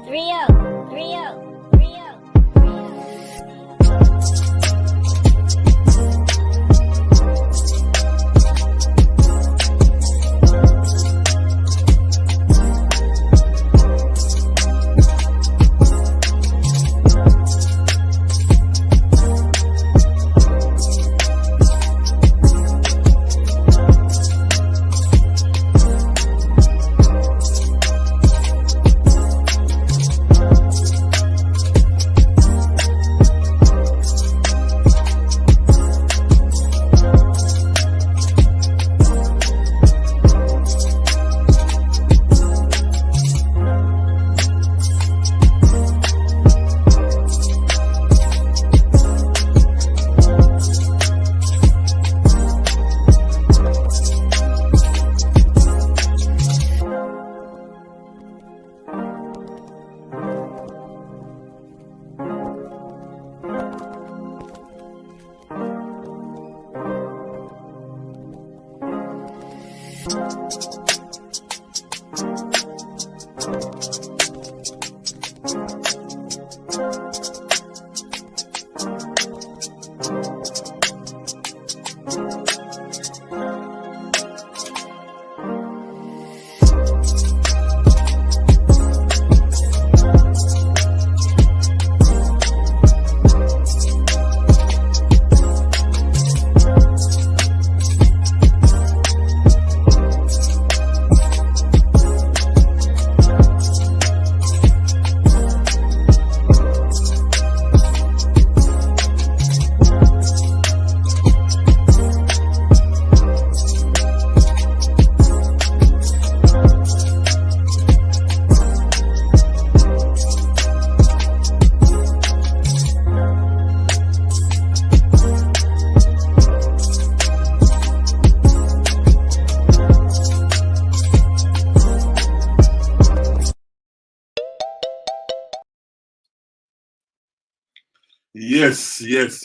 Rio, Rio, Rio.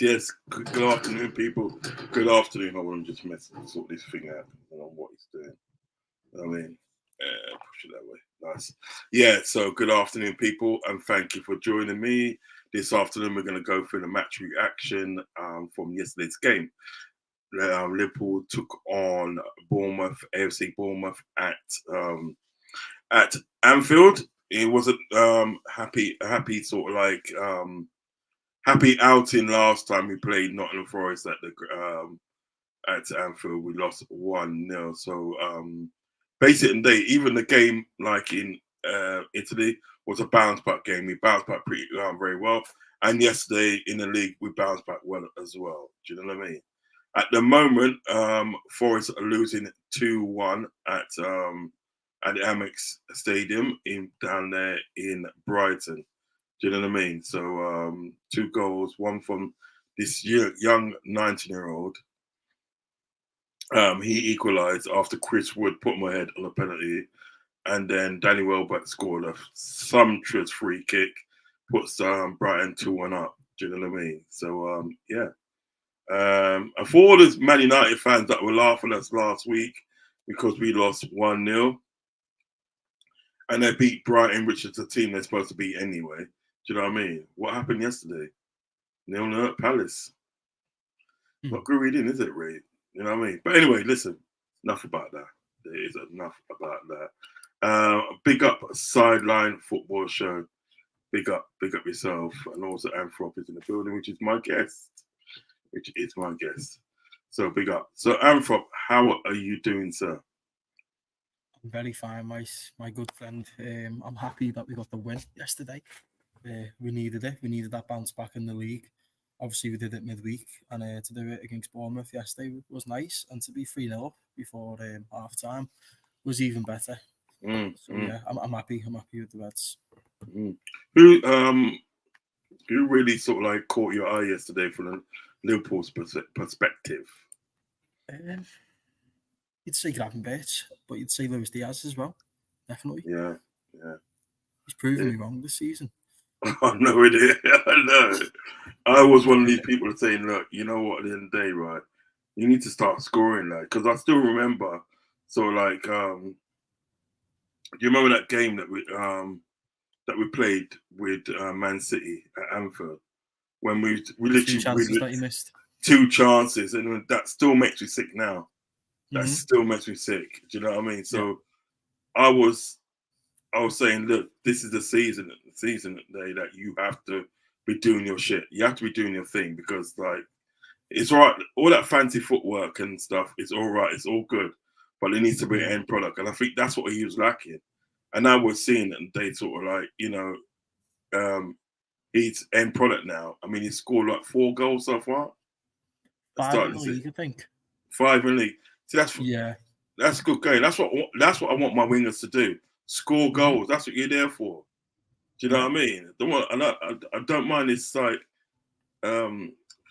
Yes. Good afternoon, people. Good afternoon. I want to just sort this thing out. I don't know what he's doing. I mean, push it that way. Nice. Yeah, so good afternoon, people, and thank you for joining me. This afternoon, we're going to go through the match reaction from yesterday's game. Liverpool took on Bournemouth, AFC Bournemouth at Anfield. It wasn't happy sort of like happy outing last time we played Nottingham Forest at Anfield. We lost 1-0. So basically, even the game like in Italy was a bounce back game. We bounced back pretty very well. And yesterday in the league, we bounced back well as well. Do you know what I mean? At the moment, Forest are losing 2-1 at the Amex Stadium down there in Brighton. Do you know what I mean? So 2 goals, one from this young 19-year-old. He equalised after Chris Wood put him ahead on a penalty. And then Danny Welbeck scored a sumptuous free kick, puts Brighton 2-1 up. Do you know what I mean? So, yeah. And for all those Man United fans that were laughing at us last week because we lost 1-0 and they beat Brighton, which is the team they're supposed to beat anyway. Do you know what I mean? What happened yesterday? 0-0 at Palace. Not good reading, is it, Ray? You know what I mean? But anyway, listen, enough about that. There is enough about that. Big up Sideline Football Show. Big up yourself. And also Anthrop is in the building, which is my guest. So big up. So Anthrop, how are you doing, sir? I'm very fine, my good friend. I'm happy that we got the win yesterday. We needed it. We needed that bounce back in the league. Obviously, we did it midweek, and to do it against Bournemouth yesterday was nice. And to be 3-0 up before half time was even better. Yeah, I'm happy. I'm happy with the Reds. Who really sort of like caught your eye yesterday from Liverpool's perspective? You'd say Gravenberch, but you'd say Luis Diaz as well. Definitely. Yeah. He's proven me wrong this season. I know it is. I know. I was one of these people saying, look, you know what, at the end of the day, right, you need to start scoring, like, because I still remember, so like, do you remember that game that that we played with Man City at Anfield when we Two literally chances that he missed. 2 chances, and that still makes me sick now. That Mhm. still makes me sick. Do you know what I mean? Yeah. So I was saying, look, this is the season day that you have to be doing your shit. You have to be doing your thing because like it's all right. All that fancy footwork and stuff is all right. It's all good, but it needs to be an Yeah. end product, and I think that's what he was lacking. And now we're seeing it, and they sort of like he's end product now. I mean, he scored like 4 goals so far. 5 in the league, I think. 5 in the league. See, Yeah. that's a good game. That's what I want my wingers to do. Score goals. That's what you're there for. Do you know what I mean? I don't mind this like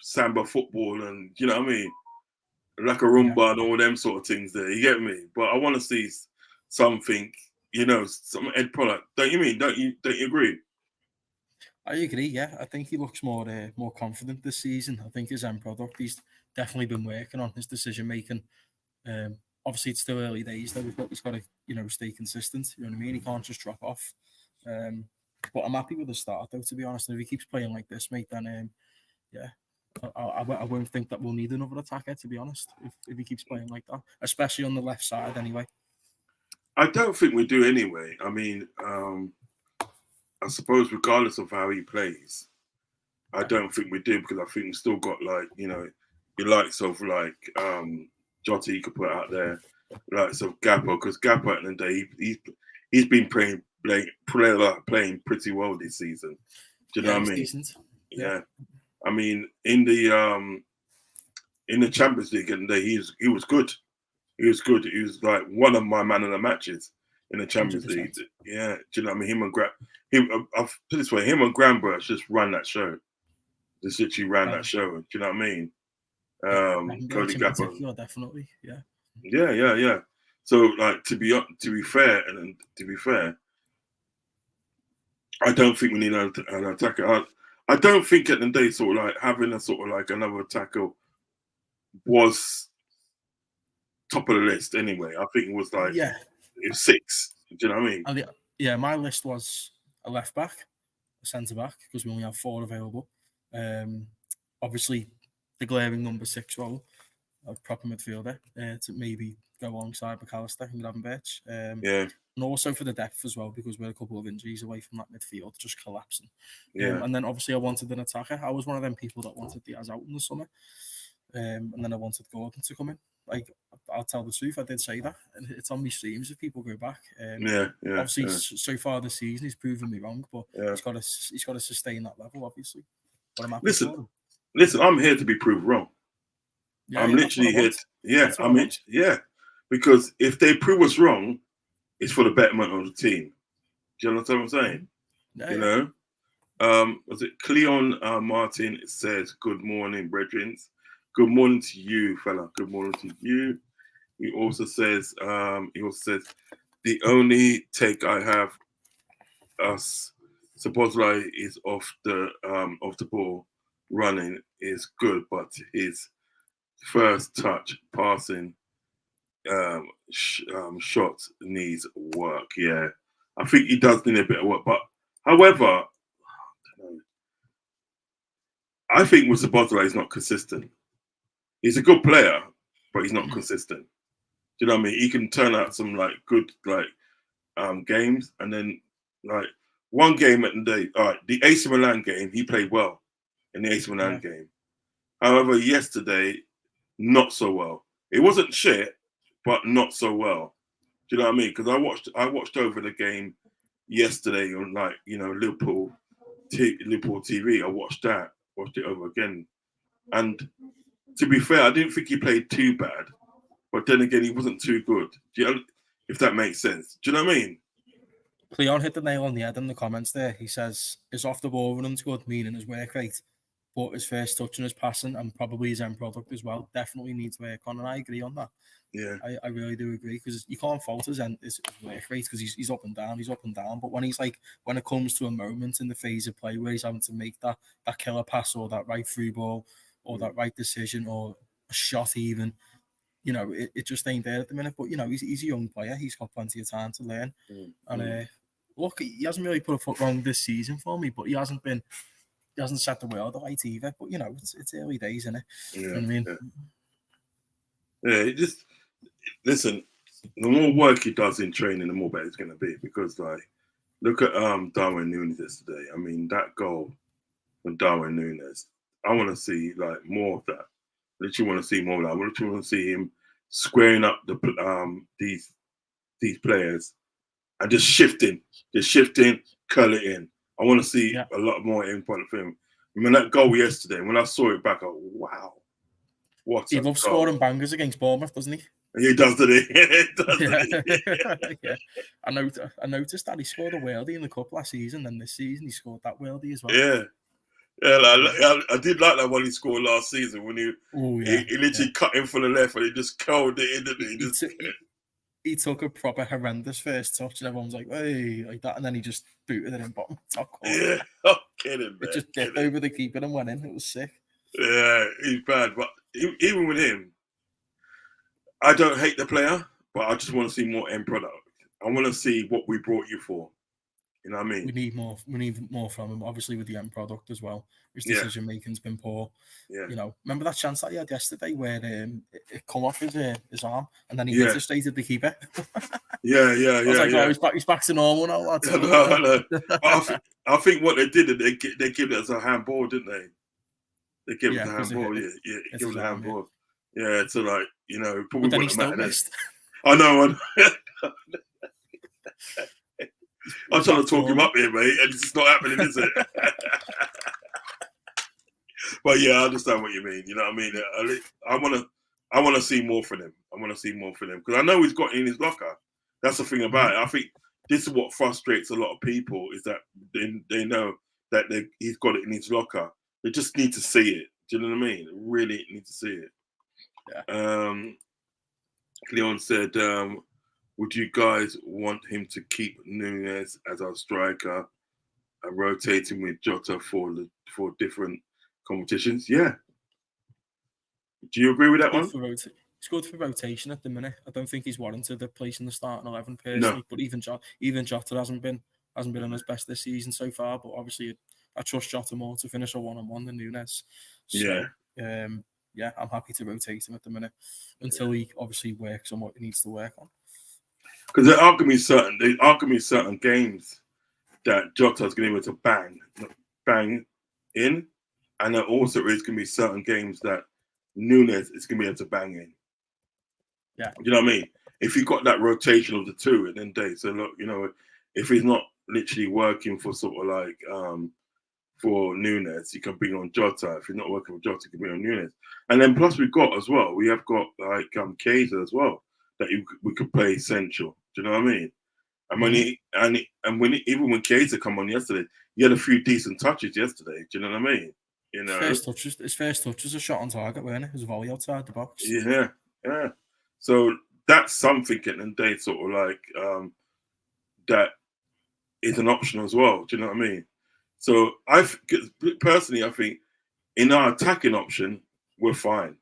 samba football and you know what I mean, like a Roomba and all them sort of things. There, you get me. But I want to see something, some end product. Don't you mean? Don't you agree? I agree. Yeah, I think he looks more confident this season. I think his end product. He's definitely been working on his decision making. Obviously, it's still early days. Though he's got to stay consistent. You know what I mean? He can't just drop off. But I'm happy with the start, though. To be honest, and if he keeps playing like this, mate, then yeah, I won't think that we'll need another attacker. To be honest, if he keeps playing like that, especially on the left side, anyway. I don't think we do anyway. I mean, I suppose regardless of how he plays, I don't think we do because I think we still got like the likes of like Jota you could put out there, likes of Gappo because Gappo at the end of the day he's been playing pretty well this season. Do you know what I mean? Decent. Yeah. I mean in the Champions League and he was good. He was good. He was like one of my man of the matches in the Champions 100%. League. Yeah, do you know what I mean? I'll put it this way, him and Granberg just ran that show. Just literally ran that show. Do you know what I mean? Cody Gappo. Definitely. Yeah. Yeah. So like to be fair, I don't think we need an attacker. I don't think at the day sort of like having a sort of like another attacker was top of the list anyway. I think it was like it was 6. Do you know what I mean? Yeah, my list was a left back, a centre back, because we only have 4 available. Obviously, the glaring number 6 role, a proper midfielder, to maybe go alongside McAllister and Gravenberch. And also for the depth as well, because we're a couple of injuries away from that midfield just collapsing. And then obviously I wanted an attacker. I was one of them people that wanted Diaz out in the summer. And then I wanted Gordon to come in. Like, I'll tell the truth, I did say that. And it's on my streams if people go back. Obviously, so far this season, he's proven me wrong, but he's got to sustain that level, obviously. But I'm happy for him. Listen, I'm here to be proved wrong. I'm literally here. Because if they prove us wrong, it's for the betterment of the team. Do you understand what I'm saying? Was it Cleon Martin says, good morning, brethren. Good morning to you, fella. Good morning to you. He also says, the only take I have us supposedly is off the ball running is good, but his first touch passing shot needs work. Yeah, I think he does need a bit of work. But however, I think with Sabozala is not consistent. He's a good player, but he's not consistent. Do you know what I mean? He can turn out some like good games, and then like one game at the day. All right, the AC Milan game, he played well in the AC Milan game. However, yesterday, not so well. It wasn't shit, but not so well. Do you know what I mean? Because I watched over the game yesterday on like Liverpool TV. I watched it over again, and to be fair, I didn't think he played too bad, but then again, he wasn't too good. If that makes sense. Do you know what I mean? Cleon hit the nail on the head in the comments there. He says his off the ball running's good, meaning his work rate, but his first touch and his passing and probably his end product as well definitely needs work on, and I agree on that. Yeah, I really do agree because you can't fault his work rate because he's up and down. But when it comes to a moment in the phase of play where he's having to make that killer pass or that right through ball or that right decision or a shot even, it just ain't there at the minute. But he's a young player. He's got plenty of time to learn, and look, he hasn't really put a foot wrong this season for me, but he hasn't set the world alight either. But it's early days, isn't it? Yeah, You know what I mean? It just listen. The more work he does in training, the more better it's going to be. Because like, look at Darwin Nunez yesterday. I mean, that goal from Darwin Nunez. I want to see like more of that. I literally want to see more of that. I literally want to see him squaring up these players and just shifting, curl it in. I want to see a lot more in front of him. I mean, that goal yesterday, when I saw it back, I go, wow. He loves scoring bangers against Bournemouth, doesn't he? He does, doesn't he? Yeah. I noticed that he scored a worldie in the cup last season, and this season he scored that worldie as well. Yeah. I did like that one he scored last season when he literally cut in from the left and he just curled it in, didn't he? He took a proper horrendous first touch, and everyone's like, "Hey," like that, and then he just booted it in bottom top corner. Yeah, I'm kidding, man. It just dipped over the keeper and went in. It was sick. Yeah, he's bad, but even with him, I don't hate the player, but I just want to see more end product. I want to see what we brought you for. You know what I mean? We need more. We need more from him. Obviously, with the end product as well. His decision making's been poor. Yeah. Remember that chance that he had yesterday where it come off his arm and then he hit it straight at the keeper. Yeah. I was like, he's back to normal now, lads. No. I think what they did, they gave it as a handball, didn't they? They gave it a handball. Yeah, give it a handball. Yeah, so like probably but then he still missed. I know. I'm trying to talk him up here, mate, and it's just not happening, is it? But yeah, I understand what you mean. You know what I mean? I want to see more from him. I want to see more from him because I know he's got it in his locker. That's the thing about it. I think this is what frustrates a lot of people is that they know that he's got it in his locker. They just need to see it. Do you know what I mean? They really need to see it. Yeah. Leon said, would you guys want him to keep Nunez as our striker and rotate him with Jota for different competitions? Yeah. Do you agree with that one? It's good for rotation at the minute. I don't think he's warranted a place in the starting 11 personally. No. But even Jota hasn't been on his best this season so far. But obviously, I trust Jota more to finish a 1-on-1 than Nunez. So, I'm happy to rotate him at the minute until he obviously works on what he needs to work on. Because there are going to be certain games that Jota's going to be able to bang in, and there also is going to be certain games that Nunez is going to be able to bang in. Yeah, you know what I mean. If you got that rotation of the two, and then so look, if he's not literally working for sort of like for Nunez, you can bring on Jota. If he's not working for Jota, you can bring on Nunez. And then plus we have got like Kaiser as well that we could play central. Do you know what I mean? And when even when Kaiser come on yesterday, he had a few decent touches yesterday. Do you know what I mean? His first touch was a shot on target, weren't it? It was a volley outside the box. Yeah. So that's something at the end of the day, sort of like that is an option as well. Do you know what I mean? So personally, I think in our attacking option, we're fine.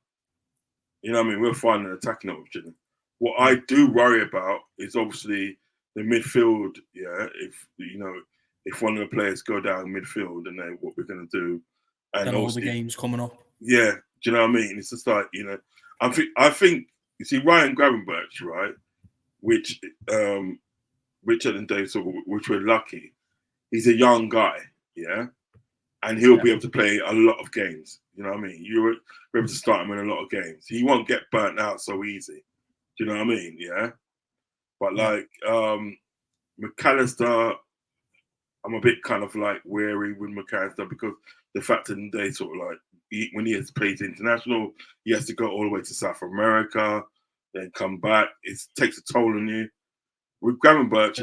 You know what I mean? We're fine in an attacking option. What I do worry about is obviously the midfield. Yeah, if one of the players go down midfield, and then what we're going to do, and all the games coming up. Yeah, do you know what I mean? It's just like I think you see Ryan Gravenberch, right? Which Richard and Dave, which we're lucky. He's a young guy, yeah, and he'll be able to play a lot of games. You know what I mean? You're able to start him in a lot of games. He won't get burnt out so easy. Do you know what I mean? Yeah. But like McAllister, I'm a bit kind of like wary with McAllister because the fact that they sort of like when he has played international, he has to go all the way to South America, then come back. It takes a toll on you. With Gravenberch,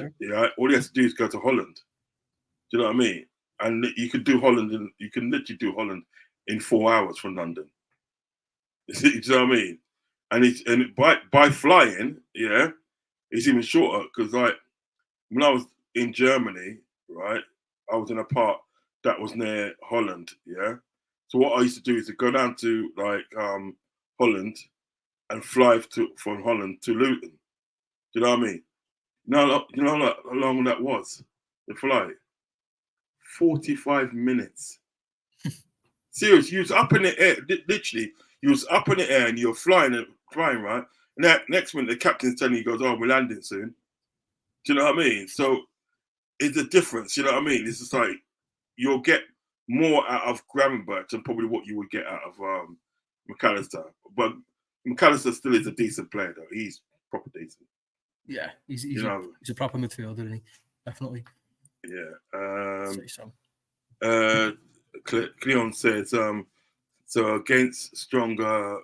all he has to do is go to Holland. Do you know what I mean? And you can do Holland, and you can literally do Holland in 4 hours from London. Do you know what I mean? And by flying, it's even shorter because like when I was in Germany, right, I was in a part that was near Holland, yeah. So what I used to do is to go down to like Holland and fly from Holland to Luton. Do you know what I mean? You know how long that was? the flight. 45 minutes. Serious, you was up in the air, literally, you was up in the air and you're flying, right? And that next minute, the captain's telling you, he goes, oh, we're landing soon. Do you know what I mean? So it's a difference, you know what I mean? It's just like, you'll get more out of Gravenberch than probably what you would get out of McAllister. But McAllister still is a decent player, though. He's proper decent. Yeah, he's a proper midfielder, isn't he? Definitely. Yeah. Say so. Cleon says, so against stronger,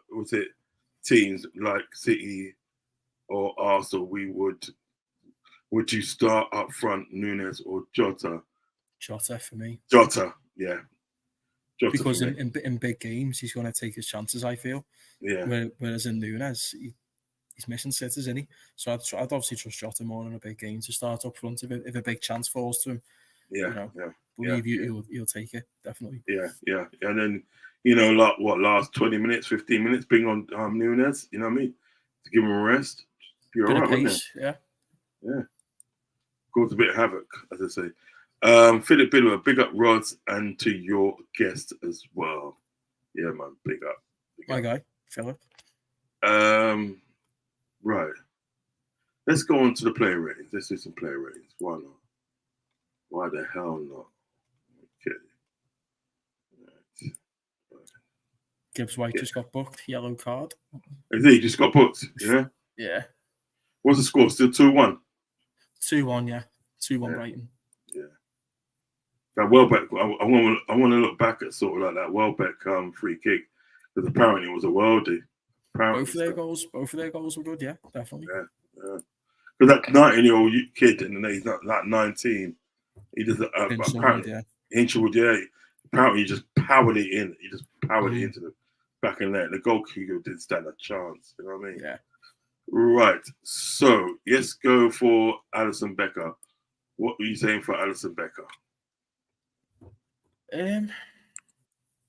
teams like City or Arsenal, would you start up front Nunez or Jota? Jota for me. Jota, yeah. Jota because in big games he's going to take his chances, I feel. Yeah. Whereas in Nunez, he's missing sitters, isn't he? So I'd obviously trust Jota more in a big game to start up front if a big chance falls to him. Yeah, Believe he'll take it, definitely. Yeah. And then, last 20 minutes, 15 minutes, bring on Nunez, you know what I mean? To give him a rest. You're all right, pace, yeah. Caused a bit of havoc, as I say. Philip Bidwell, big up Rods and to your guest as well. Yeah, man, big up. My guy, Philip. Right. Let's go on to the player ratings. Let's do some player ratings. Why not? Why the hell not? Okay. Right. Gibbs White just got booked. Yellow card. Is he just got booked? Yeah. Yeah. What's the score? Still 2-1. 2-1. Yeah. 2-1 Brighton. Yeah. That Welbeck. I want to look back at sort of like that Welbeck free kick because apparently it was a worldie. Both of their goals were good. Yeah, definitely. Yeah. Because that 19-year-old kid, and he's not like 19. He does apparently Hinchelwood, yeah. Apparently, he just powered it in. He just powered it into the back of the net. The goalkeeper didn't stand a chance. You know what I mean? Yeah. Right. So let's go for Alisson Becker. What were you saying for Alisson Becker?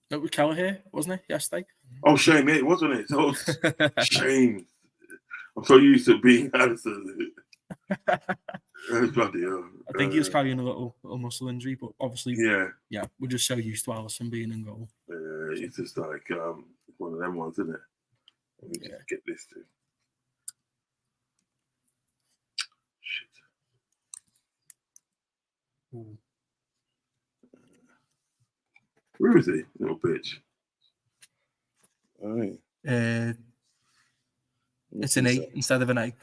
That was Kelleher, wasn't it, yesterday? Oh, shame, it wasn't it? Oh, shame. I'm so used to being Alisson. Bloody hell. I think he was carrying a little muscle injury, but obviously, yeah, we're just so used to Alisson being in goal. It's just like one of them ones, isn't it? Let me just get this thing. Shit. Ooh. Where is he, little bitch? All right. It's an E instead of an A.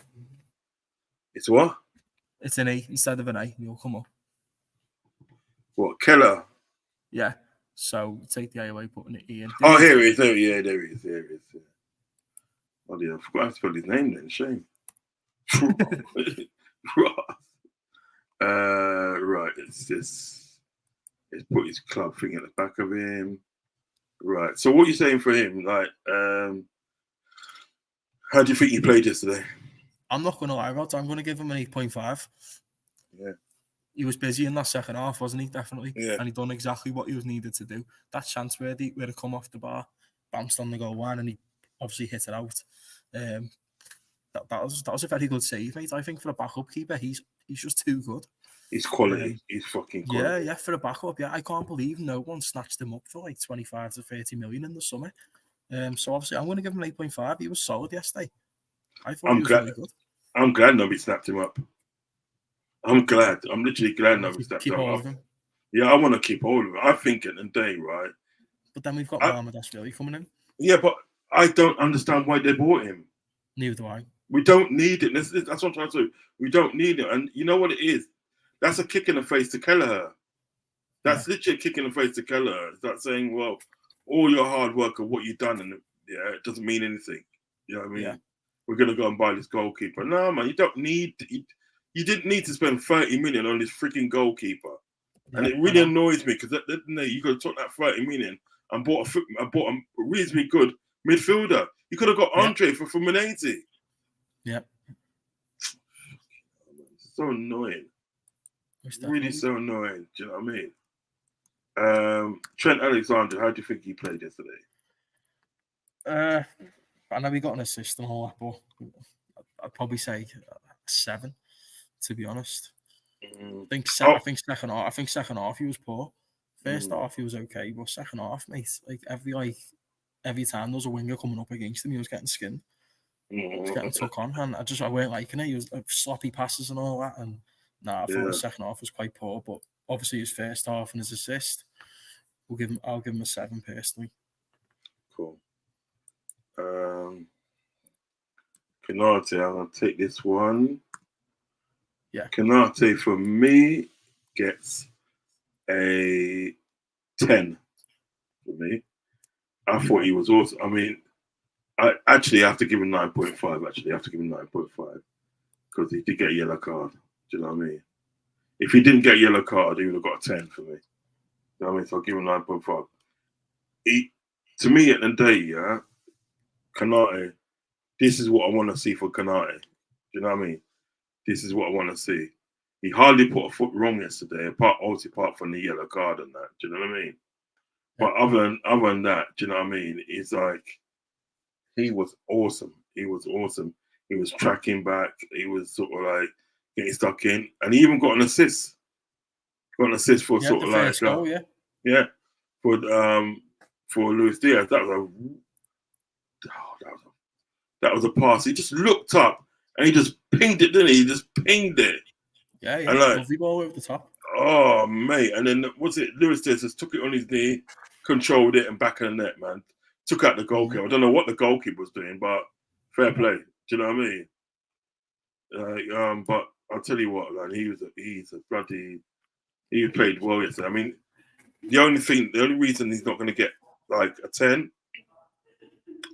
It's what? It's an E instead of an A. You'll come up. What, Keller? Yeah. So take the A away, putting an E in. Oh, here he is. There he is. Oh, yeah, I forgot to spell his name then. Shame. Right. Let's put his club thing at the back of him. Right. So what are you saying for him? Like, how do you think he played yesterday? I'm not going to lie, Rod. I'm going to give him an 8.5. Yeah. He was busy in that second half, wasn't he? Definitely. Yeah. And he done exactly what he was needed to do. That chance where it come off the bar, bounced on the goal line, and he obviously hit it out. That was a very good save, mate. I think for a backup keeper, he's just too good. He's quality. He's fucking quality. Yeah, for a backup. Yeah, I can't believe no one snatched him up for like 25 to 30 million in the summer. So obviously, I'm going to give him 8.5. He was solid yesterday. I thought he was really good. I'm glad nobody snapped him up. I'm glad. I'm literally glad nobody snapped him up. Yeah, I want to keep hold of him. I think at the day, right? But then we've got Mohamed coming in. Yeah, but I don't understand why they bought him. Neither do I. We don't need it. That's what I'm trying to do. We don't need it. And you know what it is? That's a kick in the face to Kelleher. That's literally a kick in the face to Kelleher. It's like saying, well, all your hard work and what you've done, and it doesn't mean anything. You know what I mean? Yeah. We're going to go and buy this goalkeeper. No, man, you don't need you didn't need to spend 30 million on this freaking goalkeeper. And it really annoys me because you could have took that 30 million and bought a reasonably good midfielder. You could have got Andre for Fluminense. Yeah. So annoying. Really so annoying. Do you know what I mean? Trent Alexander, how do you think he played yesterday? I know he got an assist and all that, but I'd probably say 7, to be honest. I think second half. I think second half he was poor. First half he was okay, but second half, mate, like every time there was a winger coming up against him, he was getting skinned. He was getting took on, and I weren't liking it. He was like, sloppy passes and all that, and I thought his second half was quite poor. But obviously his first half and his assist, I'll give him a 7 personally. Cool. Canate, I'm gonna take this one. Yeah. Canate for me gets a 10 for me. I thought he was awesome. I mean, I actually have to give him 9.5. Actually, I have to give him 9.5 because he did get a yellow card. Do you know what I mean? If he didn't get a yellow card, he would have got a 10 for me. You know what I mean? So I'll give him 9.5. To me, at the end of the day, yeah, Canate, this is what I want to see for Canate. Do you know what I mean? This is what I want to see. He hardly put a foot wrong yesterday, apart from the yellow card and that. Do you know what I mean? But other than that, do you know what I mean? It's like he was awesome. He was awesome. He was tracking back. He was sort of like getting stuck in, and he even got an assist. Got an assist for sort of like goal, for Luis Diaz. That was a pass. He just looked up and he just pinged it, didn't he? He just pinged it. Yeah. And like, lovely ball over the top. Oh, mate. And then, Luis Diaz just took it on his knee, controlled it, and back of the net, man. Took out the goalkeeper. I don't know what the goalkeeper was doing, but fair play. Do you know what I mean? But I'll tell you what, man, he played well yesterday. I mean, the only reason he's not going to get like a 10,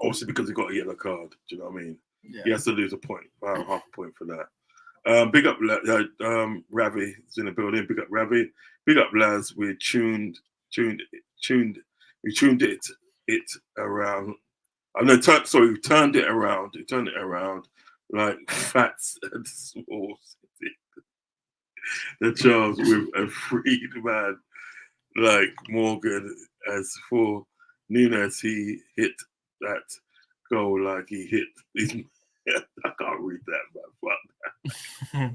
obviously because he got a yellow card. Do you know what I mean? Yeah. He has to lose a point, half a point for that. Big up, Ravi is in the building. Big up, Ravi. Big up, lads. We tuned it around. We turned it around. We turned it around like fats and small city. The Charles with a freed man like Morgan. As for Nunez, he hit that goal like he hit. I can't read that, man. Fuck that.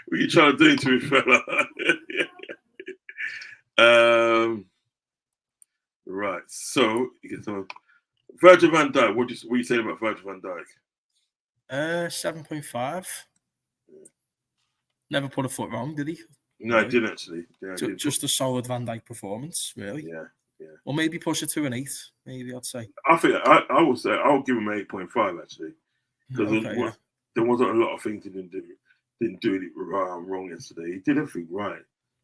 What are you trying to do to me, fella? Right. So you get some Virgil van Dijk. What you saying about Virgil van Dijk? 7.5. Never put a foot wrong, did he? No, I didn't actually. Yeah, just a solid Van Dijk performance, really. Yeah. Or maybe push it to an 8. Maybe I'd say. I think I will say I'll give him 8.5 actually, because there wasn't a lot of things he didn't do wrong yesterday. He did everything right.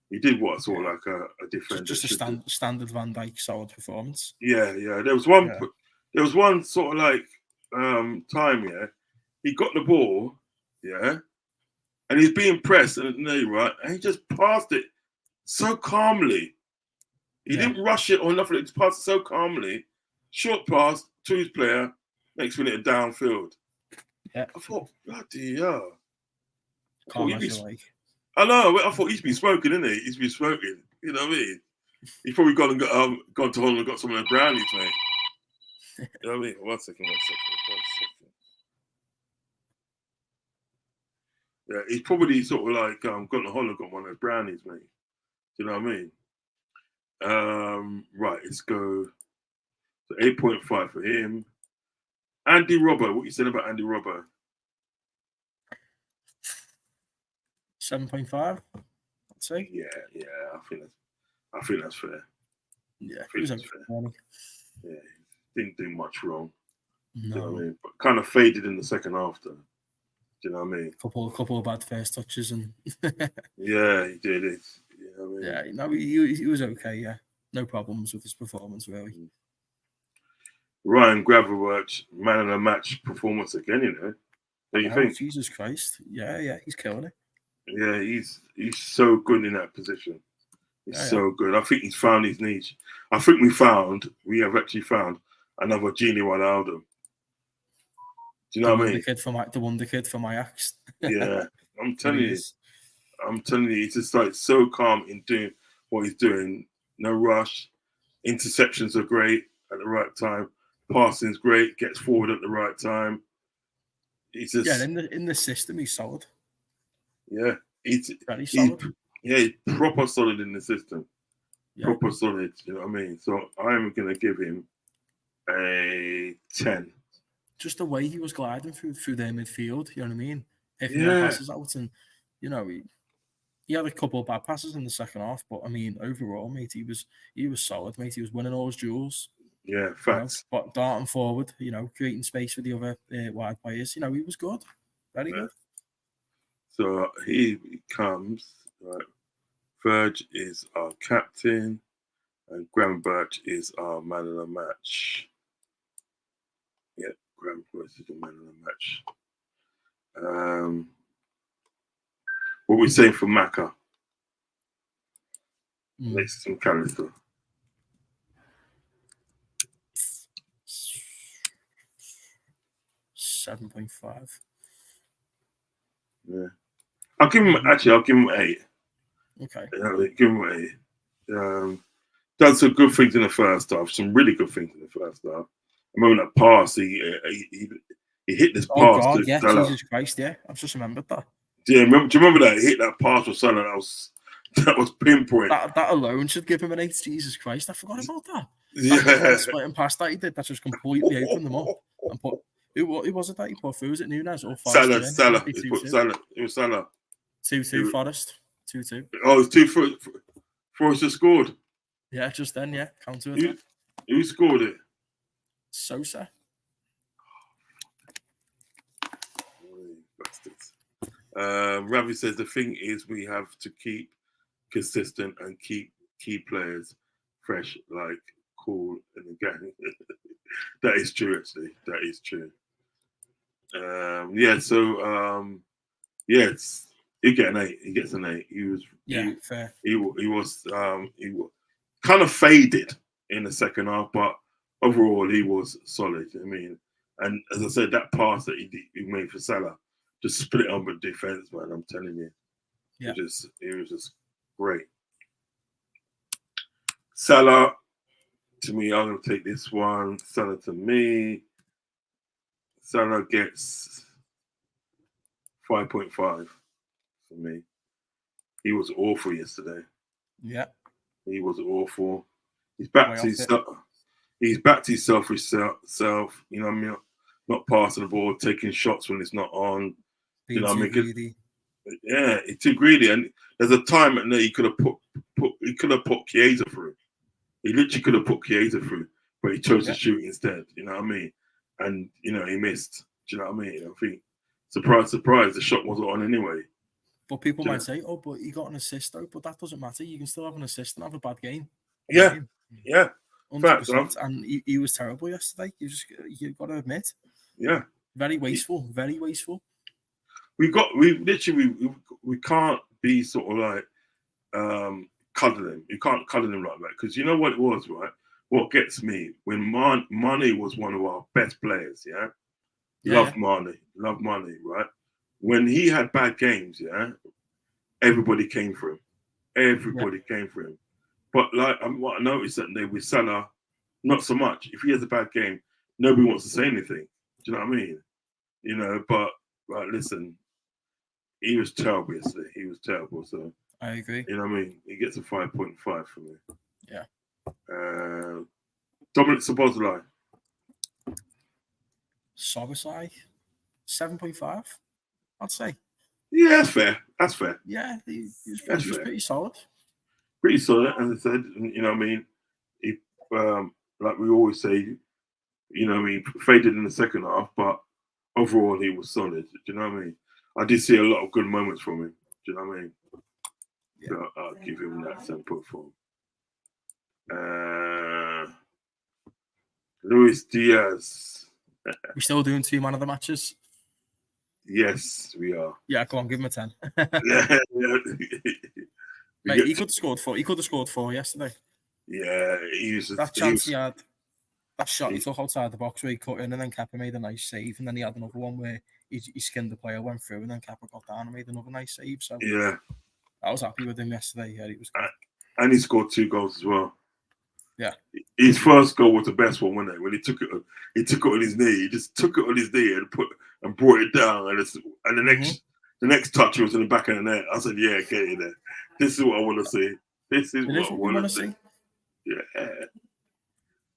He did what I saw like a defender. Just a standard Van Dijk solid performance. Yeah. There was one sort of like time. Yeah, he got the ball. Yeah. And he's being pressed, and he just passed it so calmly. He didn't rush it or nothing. He just passed it so calmly. Short pass to his player. Next minute, downfield. Yeah. I thought, bloody hell. I know. I thought he's been smoking, isn't he? He's been smoking. You know what I mean? He's probably gone to Holland and got some of the brownies, mate. You know what I mean? One second. Yeah, he's probably sort of like gone to Holland, got one of those brownies, mate. Do you know what I mean? Right, let's go. So 8.5 for him. Andy Robbo, what you said about Andy Robbo? 7.5, I'd say. Yeah, I think that's fair. Yeah, he was fair. Yeah, didn't do much wrong. No. Do you know what I mean? But kind of faded in the second half, though. Do you know what I mean? Couple of bad first touches and. Yeah, he did it. You know what I mean? Yeah, no, he was okay. Yeah, no problems with his performance really. Ryan Gravelworch, man of the match performance again. You know, what do you think? Jesus Christ! Yeah, he's killing it. Yeah, he's so good in that position. He's so good. I think he's found his niche. I think we have actually found another Genie Ronaldo. Do you know what I mean? The wonder kid from Ajax. Yeah, I'm telling you, he's just like so calm in doing what he's doing. No rush. Interceptions are great at the right time. Passing's great. Gets forward at the right time. He's just in the system he's solid. Yeah, he's Very he's solid. he's proper solid in the system. Yeah. Proper solid. You know what I mean? So I'm gonna give him a 10. Just the way he was gliding through their midfield, you know what I mean? Picking them Yeah, passes out, and you know he had a couple of bad passes in the second half, but I mean overall, mate, he was solid, mate. He was winning all his duels, yeah, you know, facts. but darting forward, you know, creating space for the other wide players. You know, he was good, very Yeah. good. So he comes. Right. Verge is our captain, and Graham Birch is our man of the match. Yeah, Graham Birch is the man of the match. What we saying for Maka? Next to McAllister. 7.5. Yeah, I'll give him. Actually, I'll give him 8. Okay. Yeah, give him 8. Done some good things in the first half. Some really good things in the first half. I remember that pass. He hit this Oh pass God, to yeah, Salah. Jesus Christ, yeah. I've just remembered that. Yeah, do you remember that? He hit that pass with Salah. That was pinpoint. That alone should give him an 8. Jesus Christ, I forgot about that. Yeah. That splitting pass that he did, that just completely opened them up and put. Who was it that he put through? Was it Nunez or Forrest? Salah. He put Salah. It was Salah. 2-2 Forrest. 2-2. Oh, it's 2 for us to scored. Yeah, just then, yeah. Counter attack. Who scored it? Sosa. Bastards. Ravi says the thing is we have to keep consistent and keep key players fresh, like cool and again. That is true, actually. That is true. It's he get an 8. He gets an 8. Fair. He was kind of faded in the second half, but overall he was solid. I mean, and as I said, that pass that he made for Salah just split on with defense, man. I'm telling you, Yeah. it was just great. Salah, to me, I'm gonna take this one. Salah to me. Salah gets 5.5 for me. He was awful yesterday. Yeah. He was awful. He's back to his selfish self. You know what I mean? Not passing the ball, taking shots when it's not on. Being too greedy. Yeah, he's too greedy. And there's a time that he could have put Chiesa through. He literally could have put Chiesa through, but he chose to shoot instead. You know what I mean? And he missed. Do you know what I mean? I think surprise, surprise, the shot wasn't on anyway. But people might say, "Oh, but he got an assist though." But that doesn't matter. You can still have an assist and have a bad game. Yeah. 100%. And he was terrible yesterday. You got to admit. Yeah. Very wasteful. Very wasteful. We can't be sort of like cuddling. You can't cuddle him like that because you know what it was, right? What gets me when Mane was one of our best players, Love Mane, right? When he had bad games, everybody came for him. Everybody came for him. But like what I noticed that day with Salah, not so much. If he has a bad game, nobody wants to say anything. Do you know what I mean? But listen, he was terrible yesterday. He was terrible. So I agree. You know what I mean? He gets a 5.5 from me. Yeah. Dominic Szoboszlai. Szoboszlai, 7.5, I'd say. Yeah, that's fair. Yeah, he was pretty solid. Pretty solid, as I said. You know what I mean? He, like we always say, he faded in the second half, but overall he was solid. Do you know what I mean? I did see a lot of good moments from him. Do you know what I mean? Yeah. So I'll give him that 7.4. Luis Diaz. We're still doing 2 man of the matches. Yes, we are. Yeah, come on, give him a 10. Yeah. Mate, he could have scored 4. He could have scored 4 yesterday. Yeah, that chance he had. That shot he took outside the box where he cut in, and then Kappa made a nice save, and then he had another one where he skinned the player, went through, and then Kappa got down and made another nice save. So yeah, I was happy with him yesterday. Yeah, he was good. And he scored 2 goals as well. Yeah, his first goal was the best one, wasn't it? When he took it on his knee. He just took it on his knee and brought it down, and the The next touch was in the back of the net. I said, yeah, get in there. This is what I want to see. This is It is what I what we want want to to see. see. Yeah.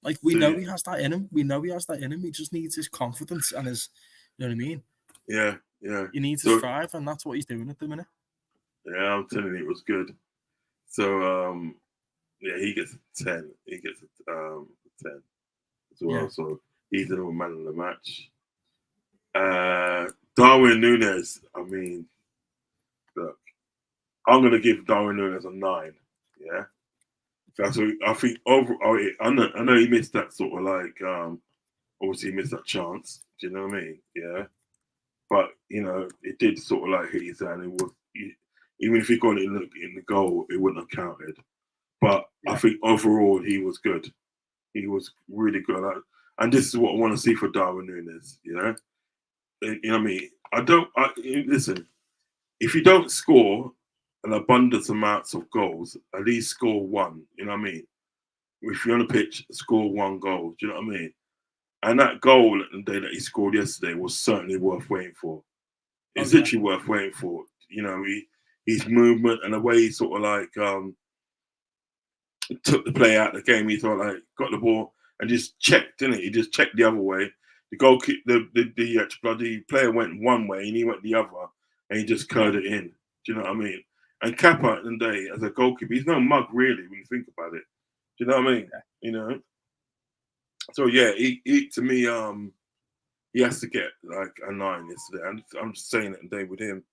Like we So, know he has that in him. We know he has that in him. He just needs his confidence and his, you know what I mean. yeah. He needs to So, strive, and that's what he's doing at the minute. yeah, I'm telling you, it was good. So, yeah, he gets a 10. He gets a 10 as well. Yeah. So he's the man of the match. Darwin Nunez. I mean, look, I'm gonna give Darwin Nunez a 9. Yeah, that's what I think. Overall, I know he missed that sort of like. Obviously, he missed that chance. Do you know what I mean? Yeah, but you know, it did sort of like hit his hand. It was even if he got it in the goal, it wouldn't have counted. But I think overall, he was good. He was really good. And this is what I want to see for Darwin Nunez. You know what I mean? Listen. If you don't score an abundance amounts of goals, at least score one. You know what I mean? If you're on the pitch, score one goal. Do you know what I mean? And that goal the day that he scored yesterday was certainly worth waiting for. It's literally worth waiting for. You know, his movement and the way he sort of like took the play out of the game. He thought like got the ball and just checked, didn't he? He just checked the other way. The goal, the bloody player went one way and he went the other, and he just curled it in. Do you know what I mean? And Kappa at the day as a goalkeeper, he's no mug really when you think about it. Do you know what I mean? Yeah. You know. So yeah, he to me, he has to get like a 9 yesterday. And I'm just saying it today with him.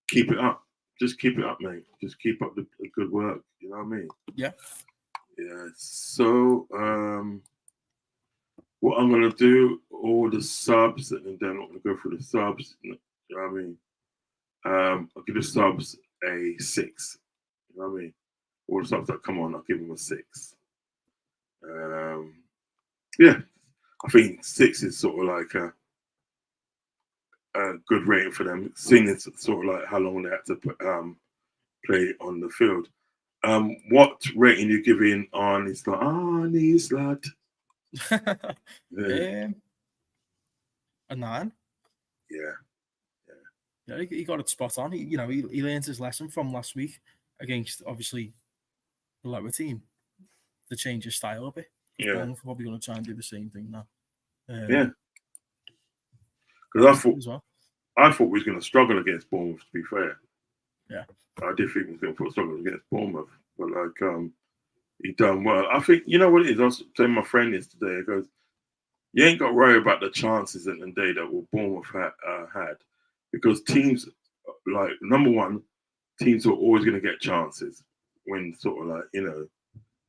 Keep it up. Just keep it up, mate. Just keep up the good work. You know what I mean? Yeah. Yeah. So what I'm gonna do, all the subs, and then I'm gonna go through the subs. You know what I mean? I'll give the subs a 6. You know what I mean? All the subs that come on, I'll give them a 6. Yeah, I think 6 is sort of like a good rating for them. Seeing it's sort of like how long they had to play on the field. What rating you giving on? It's like, knees, lad. A 9. Yeah, he got it spot on. He learned his lesson from last week against obviously the lower team to change his style a bit. Yeah, Bournemouth probably going to try and do the same thing now. Yeah, because I thought we was going to struggle against Bournemouth. To be fair, yeah, I did think we was going to struggle against Bournemouth, but like he done well. I think you know what it is. I was telling my friend yesterday. He goes, "You ain't got to worry about the chances in the day that Bournemouth had, because teams like number one, teams are always going to get chances when sort of like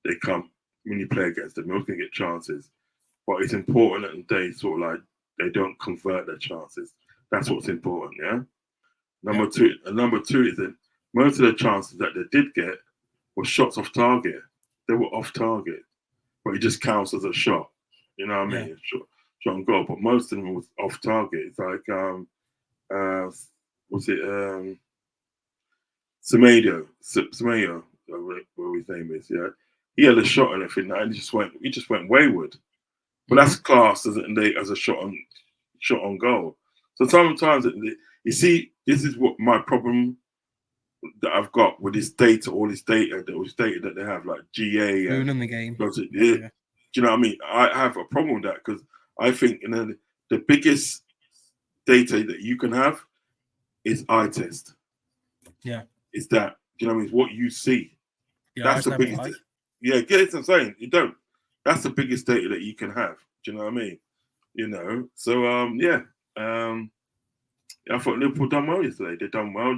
they come when you play against them. You're always going to get chances, but it's important that they sort of like they don't convert their chances. That's what's important. Yeah. Number two is that most of the chances that they did get were shots off target. They were off target, but it just counts as a shot. You know what I mean? Shot on goal, but most of them was off target. It's like was it Semedo, whatever his name is, yeah. He had a shot and everything, and he just went wayward. But that's classed as a shot on goal. So sometimes you see, this is what my problem that I've got with this data, all this data that they have, like GA and ruining the game. Do you know what I mean? I have a problem with that because I think the biggest data that you can have is eye test. Yeah. Is that, you know what I mean? It's what you see. Yeah, that's the biggest. Yeah, get what I'm saying? You don't. That's the biggest data that you can have. Do you know what I mean? You know. So I thought Liverpool done well yesterday. They done well.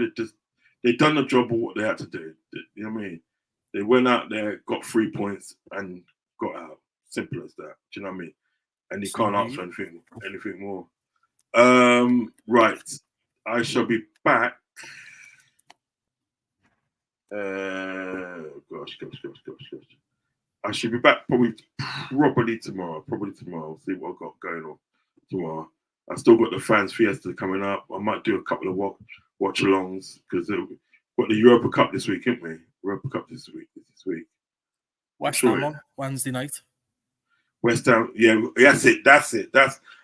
They done the job of what they had to do. You know what I mean? They went out there, got 3 points, and got out. Simple as that. Do you know what I mean? And you can't ask for anything more. Right. I shall be back. Gosh. I should be back probably tomorrow. See what I've got going on tomorrow. I still got the fans fiesta coming up. I might do a couple of watch alongs because we've got the Europa Cup this week, haven't we? Europa Cup this week. West Ham on Wednesday night. West Ham, yeah, that's it.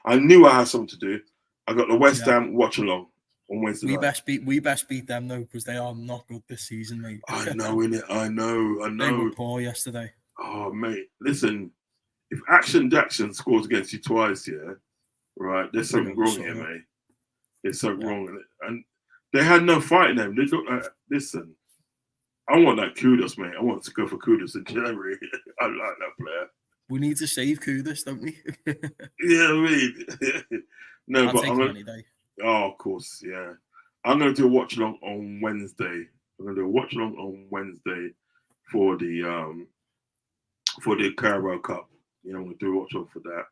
I knew I had something to do. I got the West Ham watch along on Wednesday We night. best beat them though, because they are not good this season, mate. I know, innit? I know. They were poor yesterday. Oh, mate, listen. If Action Jackson scores against you twice, yeah, right, there's something wrong here, mate. There's something wrong in it. And they had no fight in them. They look like, listen, I want that Kudos, mate. I want to go for Kudos in January. I like that player. We need to save Kudos, don't we? Yeah, I mean, no, I'll but take him any day. Oh, of course, yeah. I'm going to do a watch along on Wednesday. I'm going to do a watch along on Wednesday for the Carabao Cup. You know, I'm going to do a watch along for that.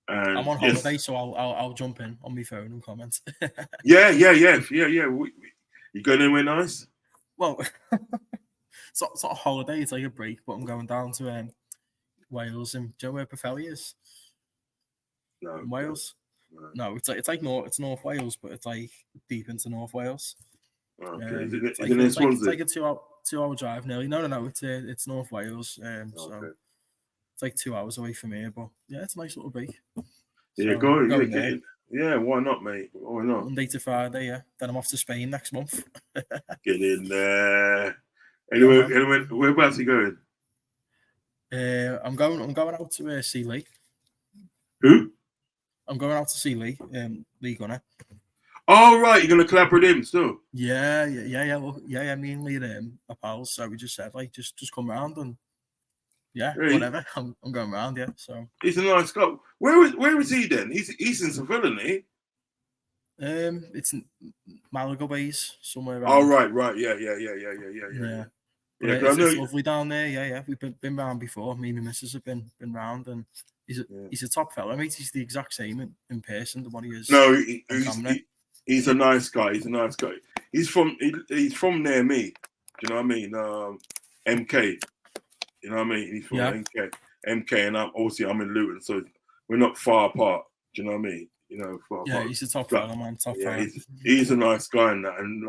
And I'm on holiday, so I'll jump in on my phone and comment. Yeah. You going anywhere nice? Well, it's not a holiday; it's like a break. But I'm going down to Wales, and do you know where Pwllheli is? No, in Wales. No, it's like North Wales, but it's like deep into North Wales. Okay. It's like a 2-hour drive nearly. No, it's North Wales. So it's like 2 hours away from here, but yeah, it's a nice little break. Yeah, So go. Yeah, get in. Yeah, why not, mate? Why not? Monday to Friday, yeah. Then I'm off to Spain next month. Get in there. Anyway, whereabouts are you going? I'm going out to see Lee. Who? I'm going out to see Lee. Lee Gunner. Oh right, you're gonna collab with him still. Yeah. Well, yeah. Me and Lee are pals, so we just said like just come round and really? Whatever. I'm going round, yeah. So he's a nice guy. Where is he then? He's in Seville, isn't he? It's Malaga ways somewhere around. Oh right, yeah. But it's lovely down there. Yeah. We've been round before. Me and my missus have been round, and he's a top fella, mate. He's the exact same in person than what he is. No, he's a nice guy. He's a nice guy. He's from near me. Do you know what I mean? MK. You know what I mean? He's from MK, and I'm in Luton, so we're not far apart. Do you know what I mean? You know, far apart. He's a top fella, man. Top fella. He's a nice guy in that, and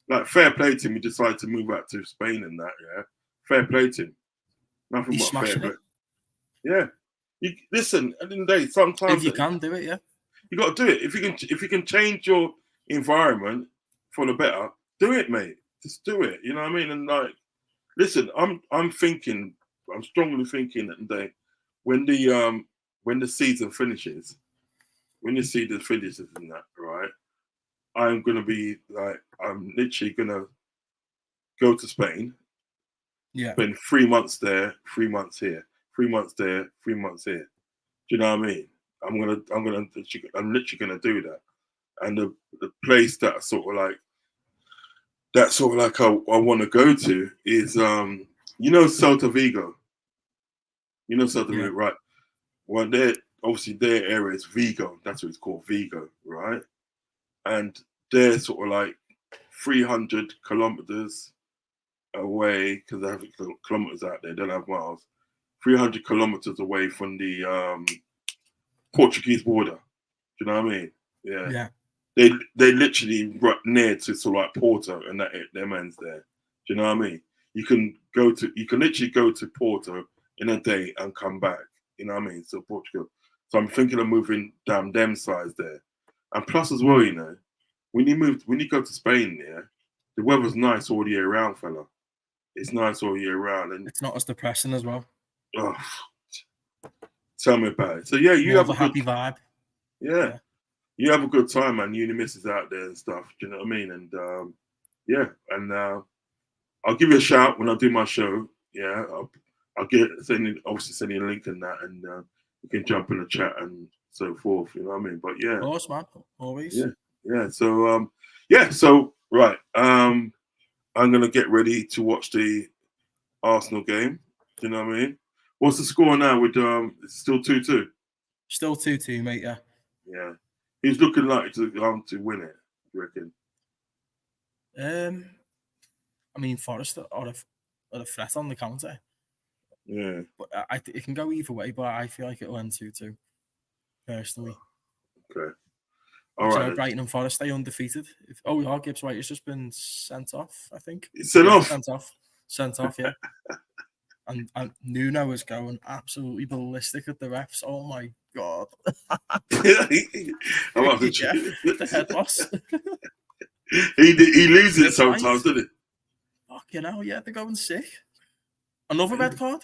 like fair play to him. He decided to move out to Spain and that. Yeah, fair play to him. Nothing but fair play. Yeah. Listen, at the end of the day, sometimes if you can do it, yeah, you got to do it. If you can change your environment for the better, do it, mate. Just do it. You know what I mean? And like, listen, I'm strongly thinking that when the season finishes, and that, right, I'm gonna be like, I'm literally gonna go to Spain. Yeah. Spend 3 months there, 3 months here. 3 months there, 3 months here. Do you know what I mean? I'm literally gonna do that. And the place that sort of like I want to go to is Celta Vigo. You know Celta Vigo, right? Well, their area is Vigo. That's what it's called, Vigo, right? And they're sort of like 300 kilometers away, because they have kilometers out there. They don't have miles. 300 kilometers away from the Portuguese border. Do you know what I mean? Yeah. They literally right near to sort of like Porto, and that their man's there. Do you know what I mean? You can literally go to Porto in a day and come back. You know what I mean? So Portugal. So I'm thinking of moving down them sides there. And plus as well, you know, when you go to Spain, yeah, the weather's nice all year round, fella. It's nice all year round, and it's not as depressing as well. Oh, tell me about it. So yeah, you have a happy vibe. Yeah. You have a good time, man. You and the missus out there and stuff. Do you know what I mean? And I'll give you a shout when I do my show. Yeah, I'll send you a link and that, and you can jump in the chat and so forth. You know what I mean? But yeah, of course, man. Always. Yeah. So right. I'm gonna get ready to watch the Arsenal game. Do you know what I mean? What's the score now? With it's still 2-2. Still 2-2, mate. Yeah. Yeah. He's looking like to win it. You reckon? I mean, Forest are a threat on the counter. Yeah. But it can go either way, but I feel like it'll end 2-2. Personally. Okay. All right. So Brighton and Forest stay undefeated. Gibbs White has just been sent off, I think. Sent off, yeah. And Nuno is going absolutely ballistic at the refs. Oh my god! I'm the head boss. He loses it That's sometimes, right. doesn't he? Fucking hell, yeah, they're going sick. Another red card?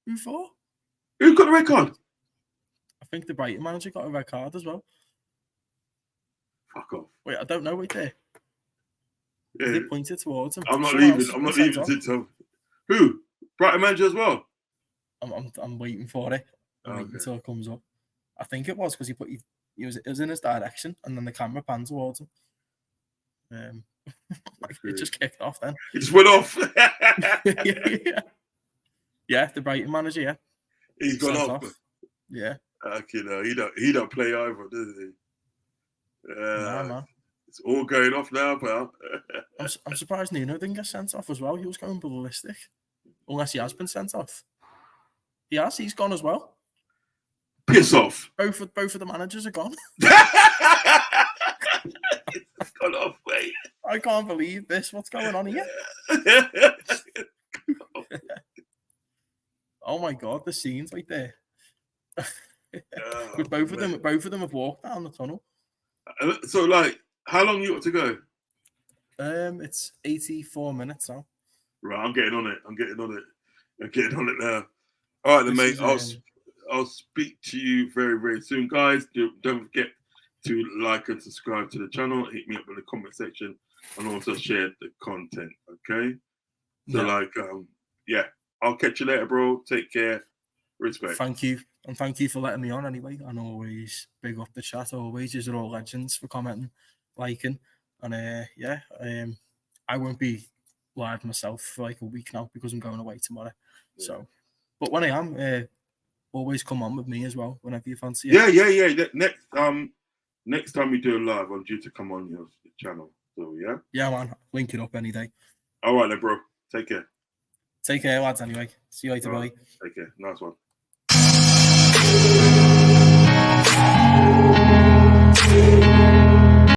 Who for? Who got the red card? I think the Brighton manager got a red card as well. Fuck off. Wait, I don't know. Wait there. Yeah. They pointed towards him. I'm not Someone leaving. else I'm got not sent leaving off. to tell. Who? Brighton manager as well. I'm waiting for it. I'm waiting Okay. until it comes up. I think it was because it was in his direction, and then the camera panned towards him. It just kicked off then. It just went off. Yeah, the Brighton manager. Yeah, He's gone sent off. Yeah. Okay, no, he don't play either, does he? Nah, man. It's all going off now, pal. I'm surprised Nuno didn't get sent off as well. He was going ballistic, unless he has been sent off. He has. He's gone as well. Piss off. Both of the managers are gone. It's gone off, mate. I can't believe this. What's going on here? Oh my god, the scenes right there. With both of them have walked down the tunnel. So, like, how long you got to go? It's 84 minutes now. Right, I'm getting on it now. All right, then, mate. I'll speak to you very, very soon, guys. Don't forget to like and subscribe to the channel. Hit me up in the comment section and also share the content. Okay. So, yeah. I'll catch you later, bro. Take care. Respect. Thank you. And thank you for letting me on anyway. And always big up the chat. Always. You're all legends for commenting, liking. And I won't be live myself for like a week now because I'm going away tomorrow. Yeah. So, but when I am, always come on with me as well whenever you fancy it. Yeah. Next time we do a live, I'm due to come on your channel. So, yeah? Yeah, man. Link it up any day. All right, then, bro. Take care. Take care, lads, anyway. See you later, right. buddy. Take care. Nice one.